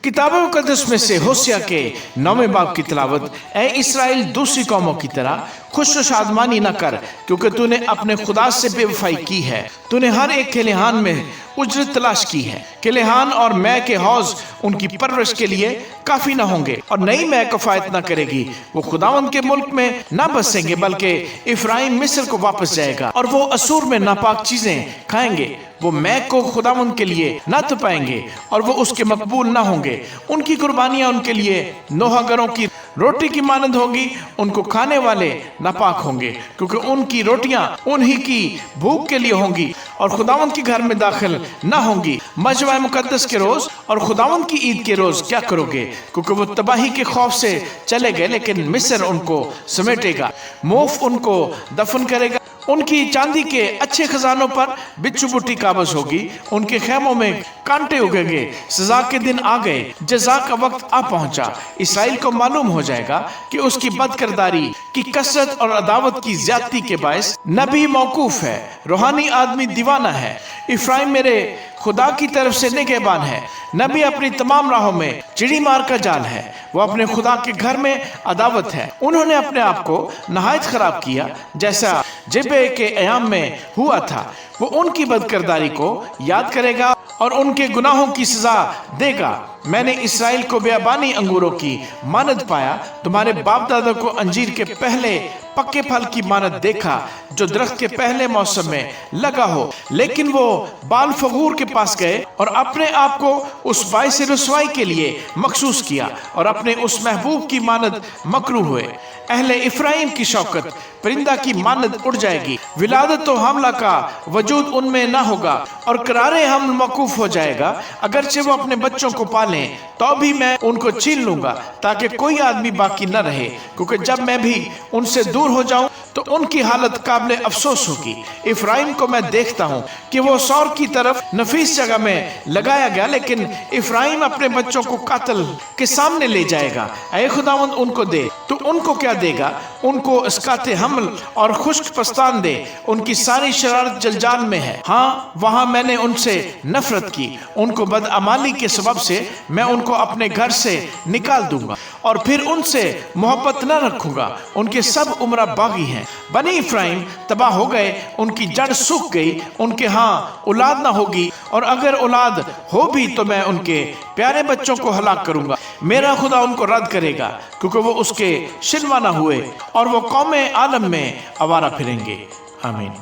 किताब मुकद्दस में से होशिया के 9वें बाब की तिलावत। ऐ इसराइल, दूसरी कौमों की तरह खुश व शादमानी न कर, क्योंकि तूने अपने खुदा से बेवफाई की है। तूने हर एक के लिहान में उजरत तलाश की है कि लिहान और मै के हौज उनकी परवरिश के लिए काफी न होंगे, और नई मै कफायत न करेगी। वो खुदावंद के मुल्क में न बसेंगे, बल्कि इफ्राइम मिस्र को वापस जाएगा, और वो असूर में नापाक चीजें खाएंगे। वो मै को खुदावंद के लिए न तो पाएंगे, और वो उसके मकबूल न होंगे। उनकी कुर्बानियां उनके लिए नोहागरों की रोटी की मानंद होगी। उनको खाने वाले नापाक होंगे, क्योंकि उनकी रोटियां उन्हीं की भूख के लिए होंगी, और खुदावंद के घर में दाखिल न होंगी। मजमा मुकद्दस के रोज और खुदावंद की ईद के रोज क्या करोगे? क्योंकि वो तबाही के खौफ से चले गए, लेकिन मिस्र उनको समेटेगा, मोफ उनको दफन करेगा। उनकी चांदी के अच्छे खजानों पर बिच्छू बुट्टी काबज होगी। उनके खेमों में कांटे उगेंगे। सजा के दिन आ गए, जजा का वक्त आ पहुंचा। इसराइल को मालूम हो जाएगा कि उसकी बदकिरदारी की कसरत और अदावत की ज्यादती के बायस नबी मौकूफ है, रूहानी आदमी दीवाना है। इफ्राइम मेरे खुदा की तरफ से निगहबान है। नबी अपनी तमाम राहों में चिड़ी मार का जाल है। वो अपने खुदा के घर में अदावत है। उन्होंने अपने आप को नहायत खराब किया, जैसा जिबे के अयाम में हुआ था। वो उनकी बदकिरदारी को याद करेगा और उनके गुनाहों की सजा देगा। मैंने इसराइल को बेअबानी अंगूरों की मानद पाया। तुम्हारे बाप दादा को अंजीर के पहले पक्के फल की मानद देखा, जो दरख्त के पहले मौसम में लगा हो। लेकिन वो बाल फगूर के पास गए और अपने आप को उस बाइस रुसवाई के लिए मखसूस किया, और अपने उस महबूब की मानद मकरू हुए। अहले इफ्राइम की शौकत परिंदा की मानद उड़ जाएगी। विलादत और हमला का वजूद उनमें ना होगा, और करारे हमल मौकूफ हो जाएगा। अगरचे वो अपने बच्चों को पालें, तो भी मैं उनको छीन लूंगा, ताकि कोई आदमी बाकी न रहे। क्योंकि जब मैं भी उनसे दूर हो जाऊं, तो उनकी हालत काबिल अफसोस होगी। इफ्राइम को मैं देखता हूं कि वो सौर की तरफ नफीस जगह में लगाया गया, लेकिन इफ्राइम अपने बच्चों को कातल के सामने ले जाएगा। ऐ खुदावंद उनको दे, तो उनको क्या देगा? उनको इसकाते हमल और खुश्क पस्तान दे। उनकी सारी शरारत जलजाल में है। हाँ, वहां मैंने उनसे नफरत की। उनको बदअमाली के सबब से मैं उनको अपने घर से निकाल दूंगा, और फिर उनसे मोहब्बत न रखूंगा। उनके सब उम्रा बागी हैं। बनी इफ्राइम तबाह हो गए, उनकी जड़ सूख गई। उनके यहाँ औलाद ना होगी, और अगर औलाद हो भी तो मैं उनके प्यारे बच्चों को हलाक करूंगा। मेरा खुदा उनको रद्द करेगा, क्योंकि वो उसके शिनवा न हुए, और वो कौमे आलम में आवारा फिरेंगे। आमीन।